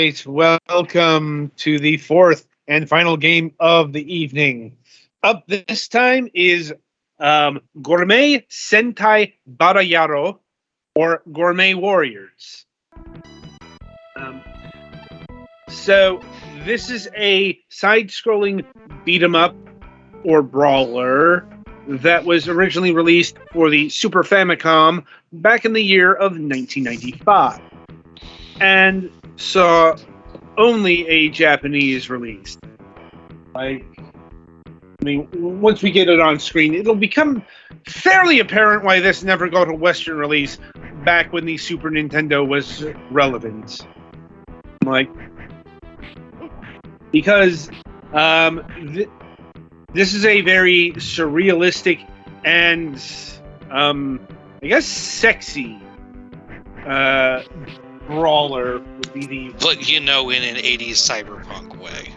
right, welcome to the fourth and final game of the evening. Up this time is Gourmet Sentai Barayaro, or Gourmet Warriors. So this is a side-scrolling beat-em-up or brawler that was originally released for the Super Famicom back in the year of 1995. And saw only a Japanese release. Once we get it on screen, it'll become fairly apparent why this never got a Western release back when the Super Nintendo was relevant. Because this is a very surrealistic and, I guess, sexy brawler would be the... But, in an 80s cyberpunk way.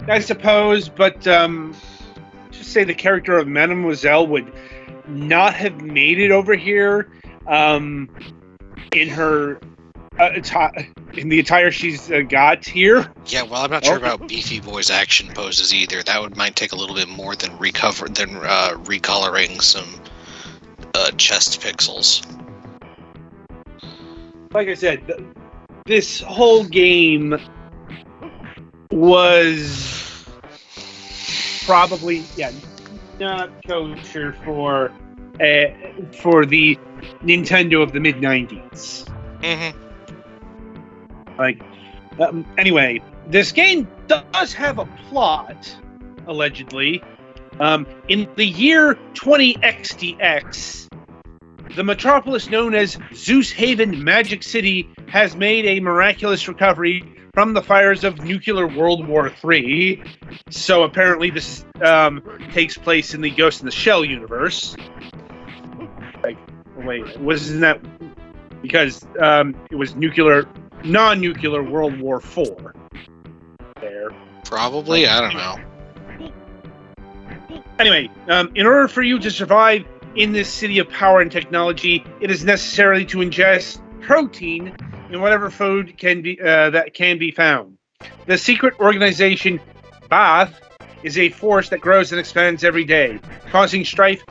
I suppose, but just say the character of Mademoiselle would not have made it over here in her... in the attire she's got here. Yeah, well, I'm not sure about Beefy Boy's action poses either. That might take a little bit more than recoloring some chest pixels. Like I said, this whole game was probably not kosher for the Nintendo of the mid-90s. Mm-hmm. Anyway, this game does have a plot, allegedly. In the year 20XDX, the metropolis known as Zeus Haven Magic City has made a miraculous recovery from the fires of nuclear World War III. So apparently this takes place in the Ghost in the Shell universe. Wasn't that... Because it was non-nuclear World War IV. There. Probably, I don't know. Anyway, in order for you to survive in this city of power and technology, it is necessary to ingest protein in whatever food that can be found. The secret organization Bath is a force that grows and expands every day, causing strife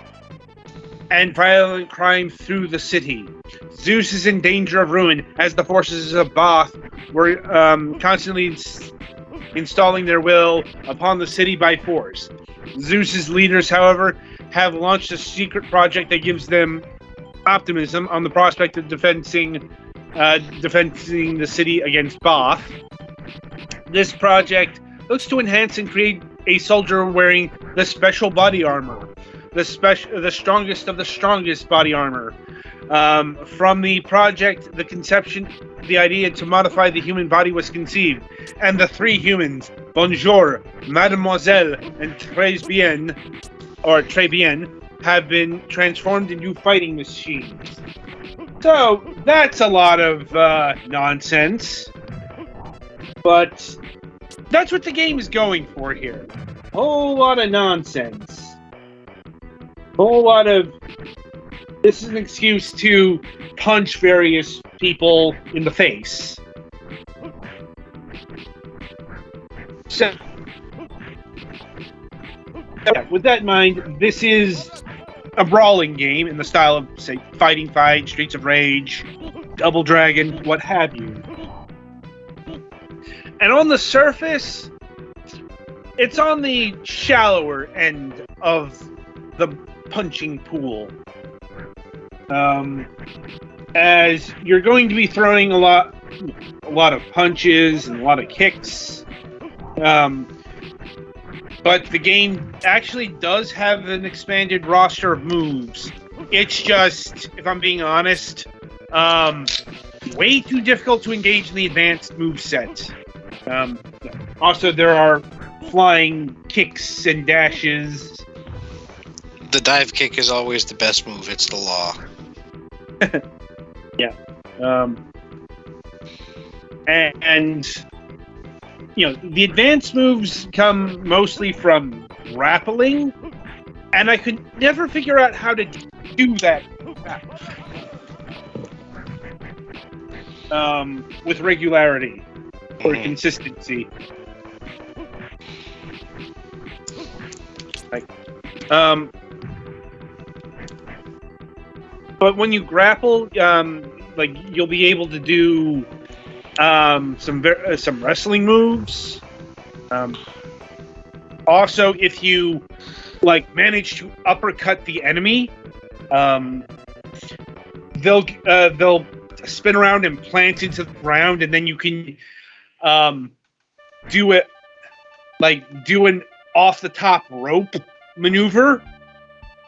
and violent crime through the city. Zeus is in danger of ruin as the forces of Bath were constantly installing their will upon the city by force. Zeus's leaders, however, have launched a secret project that gives them optimism on the prospect of defending the city against Bath. This project looks to enhance and create a soldier wearing the special body armor, the strongest of the strongest body armor. From the project, the idea to modify the human body was conceived, and the three humans, Bonjour, Mademoiselle, and Très Bien, have been transformed into fighting machines. So, that's a lot of nonsense. But that's what the game is going for here. Whole lot of nonsense. Whole lot of... This is an excuse to punch various people in the face. So, with that in mind, this is a brawling game in the style of, say, Fighting Fight, Streets of Rage, Double Dragon, what have you. And on the surface, it's on the shallower end of the punching pool. As you're going to be throwing a lot of punches and a lot of kicks. But the game actually does have an expanded roster of moves. It's just, if I'm being honest, way too difficult to engage in the advanced moveset. Also, there are flying kicks and dashes. The dive kick is always the best move. It's the law. Yeah. And the advanced moves come mostly from grappling, and I could never figure out how to do that. with regularity or consistency. Like, but when you grapple, like you'll be able to do some wrestling moves. Also, if you like manage to uppercut the enemy, they'll spin around and plant into the ground, and then you can do an off the top rope maneuver,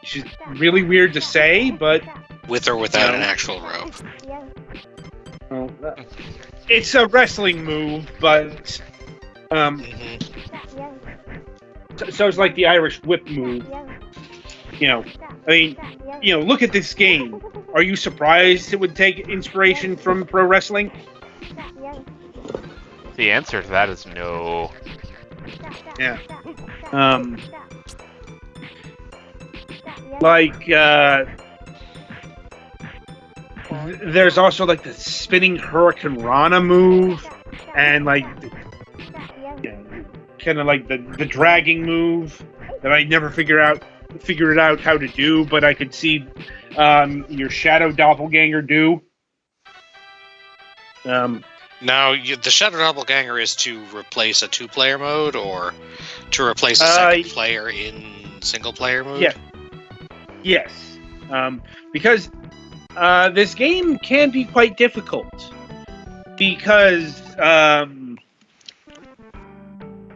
which is really weird to say, but with or without an actual rope. It's a wrestling move, but so it's like the Irish whip move. Look at this game. Are you surprised it would take inspiration from pro wrestling? The answer to that is no. Yeah. There's also like the spinning Hurricane Rana move, and like kind of like the dragging move that I never figured out how to do, but I could see your shadow doppelganger do. Now, the shadow doppelganger is to replace a 2-player mode, or to replace a second player in single-player mode? Yeah. Yes. Because this game can be quite difficult. Because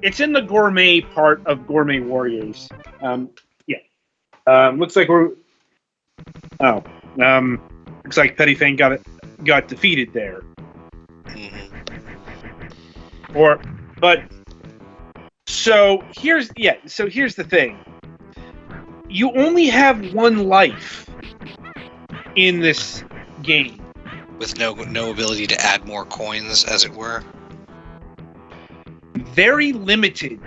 it's in the gourmet part of Gourmet Warriors. Looks like we're... Oh. Looks like Petty Fang got defeated there. So here's the thing. You only have one life in this game. With no ability to add more coins, as it were? Very limited.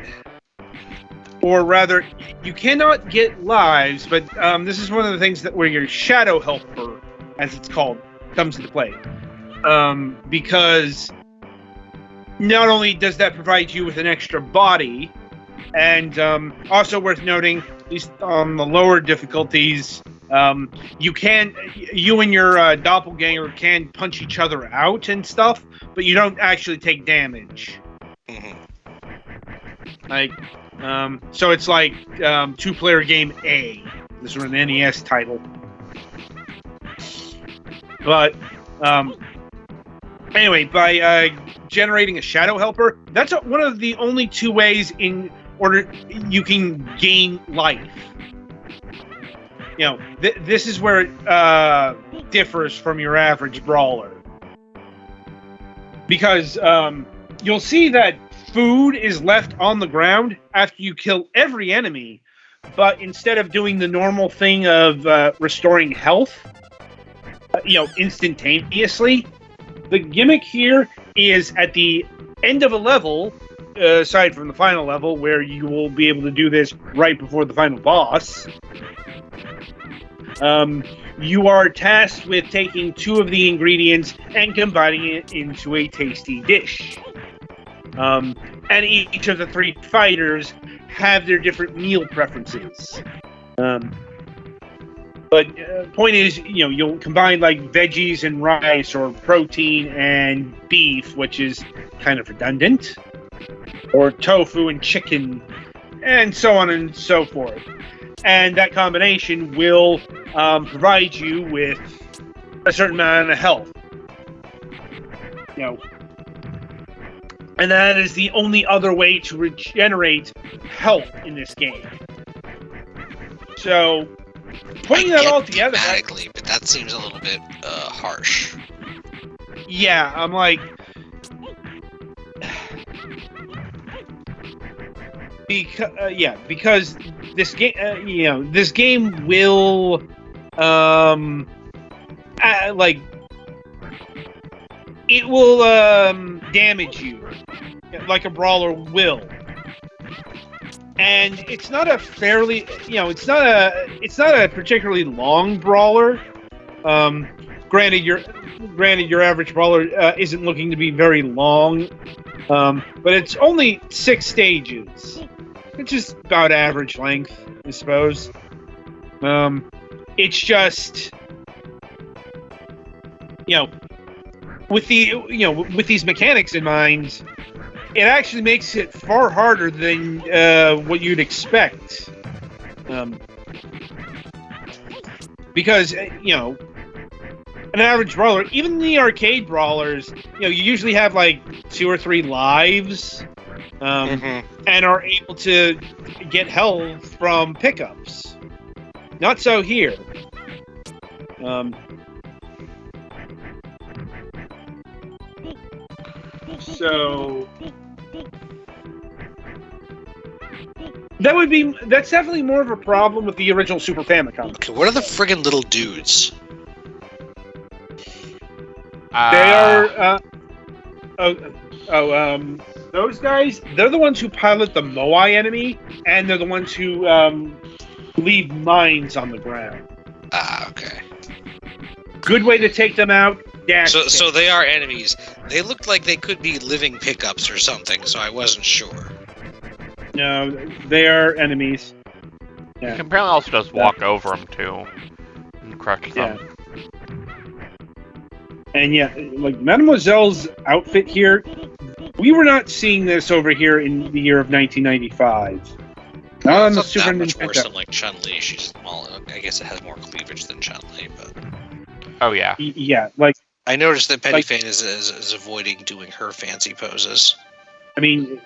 Or rather, you cannot get lives, but this is one of the things where your shadow helper, as it's called, comes into play. Because not only does that provide you with an extra body, and also worth noting, at least on the lower difficulties, you and your doppelganger can punch each other out and stuff, but you don't actually take damage. So it's like 2-player game A. This was an NES title. But anyway, by generating a shadow helper, that's one of the only 2 ways in order you can gain life. This is where it differs from your average brawler. Because you'll see that food is left on the ground after you kill every enemy, but instead of doing the normal thing of restoring health, instantaneously, the gimmick here is at the end of a level, aside from the final level, where you will be able to do this right before the final boss, you are tasked with taking 2 of the ingredients and combining it into a tasty dish. And each of the 3 fighters have their different meal preferences. But point is, you'll combine like veggies and rice, or protein and beef, which is kind of redundant, or tofu and chicken, and so on and so forth. And that combination will provide you with a certain amount of health. And that is the only other way to regenerate health in this game. So, putting that all together, but that seems a little bit harsh. Yeah, I'm like, because this game, this game will, it will damage you like a brawler will. And it's not a it's not a particularly long brawler. Granted, your average brawler isn't looking to be very long, but it's only 6 stages, which is about average length, I suppose. It's just, with these mechanics in mind, it actually makes it far harder than what you'd expect. Because an average brawler, even the arcade brawlers, you usually have like 2 or 3 lives, and are able to get health from pickups. Not so here. So that's definitely more of a problem with the original Super Famicom. Okay, what are the friggin' little dudes? They are those guys, they're the ones who pilot the Moai enemy, and they're the ones who leave mines on the ground. Ah, okay. Good way to take them out. So they are enemies. They looked like they could be living pickups or something, so I wasn't sure. No, they are enemies. You can apparently also just walk over them too and crush them. And like Mademoiselle's outfit here, we were not seeing this over here in the year of 1995. Not on the Super that much Nintendo. worse than like Chun-Li. She's small. I guess it has more cleavage than Chun-Li, but Oh yeah. Yeah, like I noticed that Pennyfane is avoiding doing her fancy poses. I mean,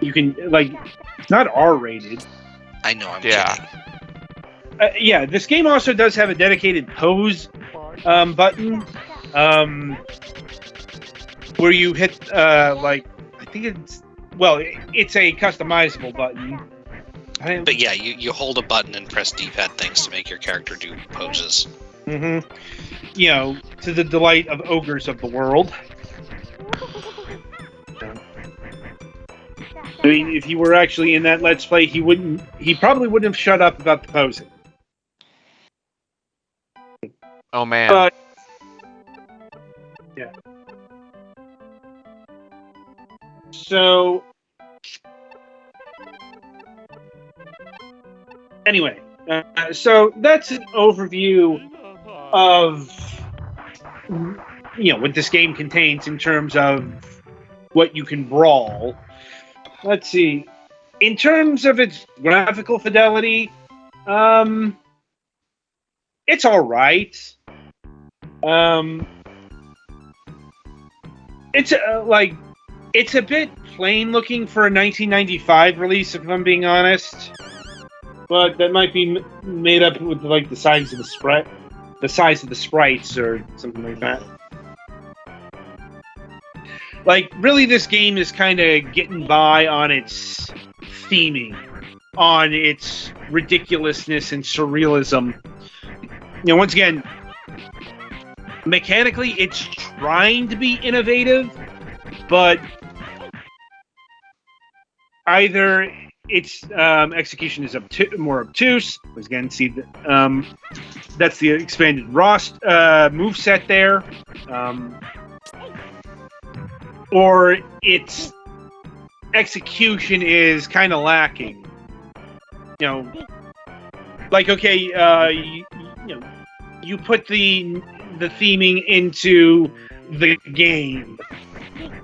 you can it's not R-rated. I know. I'm kidding. This game also does have a dedicated pose button, where you hit I think it's a customizable button. But yeah, you hold a button and press D-pad things to make your character do poses. Mm-hmm. To the delight of ogres of the world. I mean, if he were actually in that Let's Play, he probably wouldn't have shut up about the posing. Oh man. Yeah. So anyway, so that's an overview of what this game contains in terms of what you can brawl. Let's see. In terms of its graphical fidelity, it's all right. It's it's a bit plain looking for a 1995 release, if I'm being honest. But that might be made up with the size of the sprites or something like that. Really, this game is kind of getting by on its theming, on its ridiculousness and surrealism. Once again, mechanically, it's trying to be innovative, but either its execution is more obtuse. Once again, see that's the expanded moveset there, or its execution is kind of lacking. You put the theming into the game.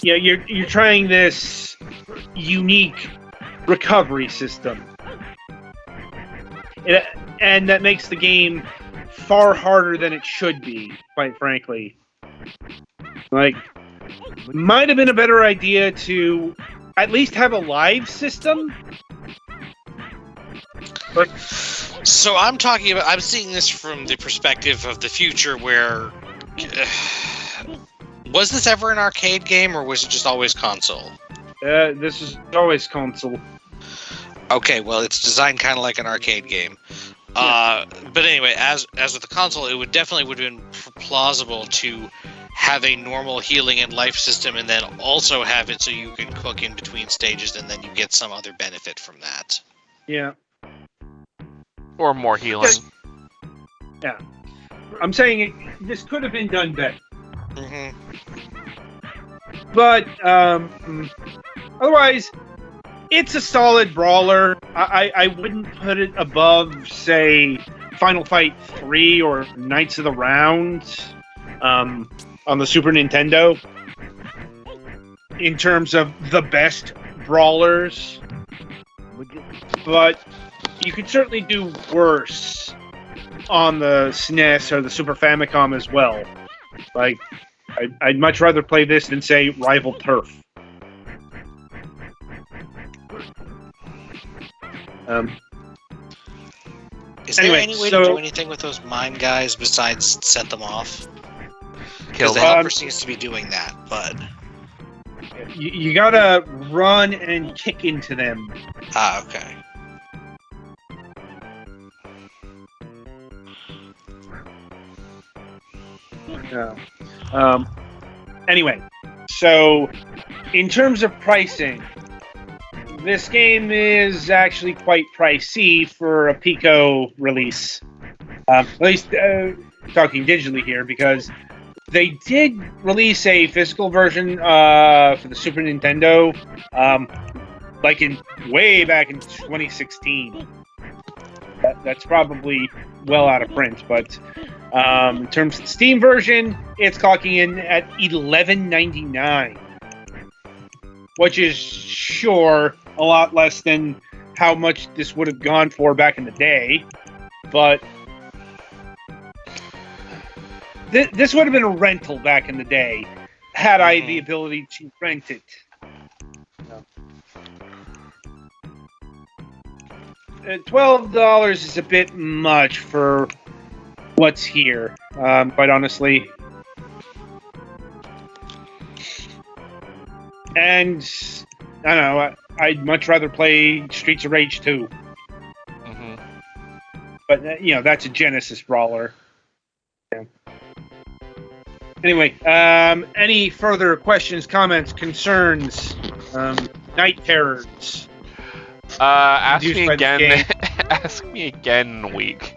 You're trying this unique recovery system, and that makes the game far harder than it should be, quite frankly. Might have been a better idea to at least have a live system. But so I'm seeing this from the perspective of the future, where was this ever an arcade game, or was it just always console? This is always console. Okay, well, it's designed kind of like an arcade game. But anyway, as with the console, it would have been plausible to have a normal healing and life system, and then also have it so you can cook in between stages, and then you get some other benefit from that. Yeah. Or more healing. Yeah. I'm saying this could have been done better. Mm-hmm. But otherwise, it's a solid brawler. I wouldn't put it above, say, Final Fight 3 or Knights of the Round on the Super Nintendo in terms of the best brawlers. But you could certainly do worse on the SNES or the Super Famicom as well. Like, I'd much rather play this than, say, Rival Turf. Is there any way to do anything with those mime guys besides set them off? Because the helper seems to be doing that, but... You gotta run and kick into them. Ah, okay. Anyway, so in terms of pricing, this game is actually quite pricey for a Pico release. At least talking digitally here, because they did release a physical version for the Super Nintendo, like way back in 2016. That's probably well out of print, but in terms of the Steam version, it's clocking in at $11.99, which is sure a lot less than how much this would have gone for back in the day, but this would have been a rental back in the day had I the ability to rent it. $12 is a bit much for what's here, quite honestly. And I don't know, I'd much rather play Streets of Rage 2. Mm-hmm. But, that's a Genesis brawler. Yeah. Anyway, any further questions, comments, concerns, night terrors? Ask me again. Ask me again in a week.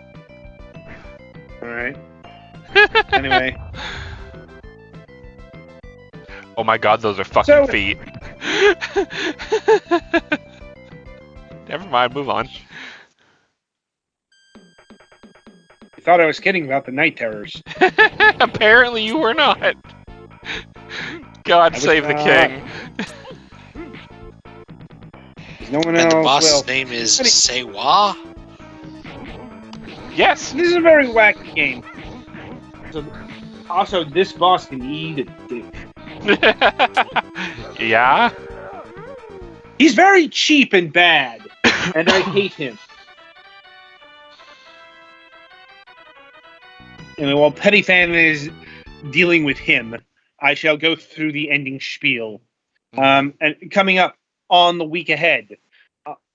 All right. Anyway. Oh my god, those are fucking feet. Never mind, move on. You thought I was kidding about the night terrors. Apparently you were not. God save the king. No one and else the boss's will. name is Sewa? Yes. This is a very wacky game. So, also, this boss can eat a dick. Yeah? He's very cheap and bad, and I hate him. And while Petty Fan is dealing with him, I shall go through the ending spiel. And coming up on the week ahead,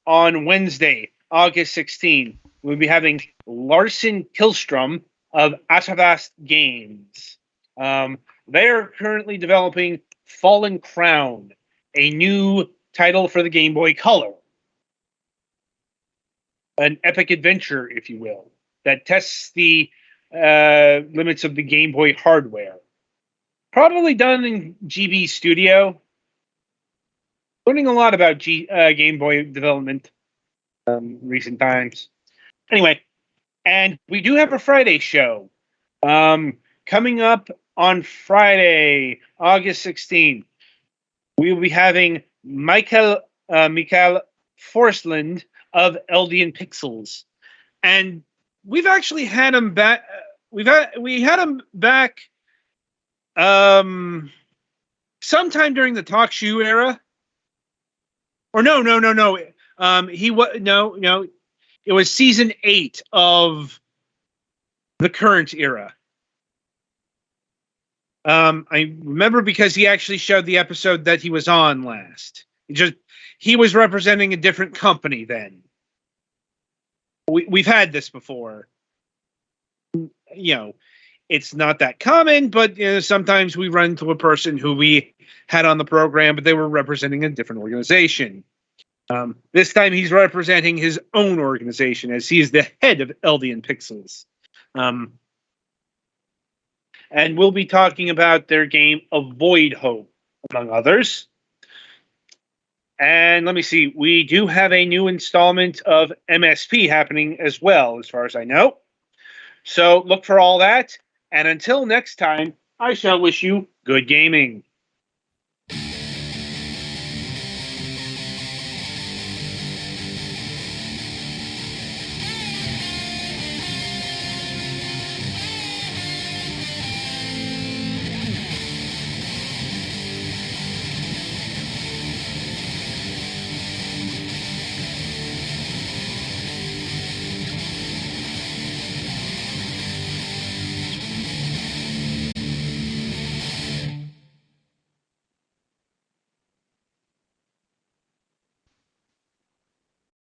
on Wednesday, August 16th, we'll be having Larson Killstrom of Atavast Games. They are currently developing Fallen Crown, a new title for the Game Boy Color. An epic adventure, if you will, that tests the limits of the Game Boy hardware. Probably done in GB Studio. Learning a lot about Game Boy development recent times. Anyway, and we do have a Friday show coming up on Friday, August 16th. We will be having Mikael Forsland of Eldian Pixels, and we've actually had him back. We had him back sometime during the Talk Shoe era. Or no. It was season 8 of the current era. I remember because he actually showed the episode that he was on last. He was representing a different company then. We've had this before. It's not that common, but sometimes we run into a person who we had on the program, but they were representing a different organization. This time he's representing his own organization, as he is the head of Eldian Pixels. and we'll be talking about their game Avoid Hope, among others. And let me see, we do have a new installment of MSP happening as well, as far as I know. So look for all that. And until next time, I shall wish you good gaming.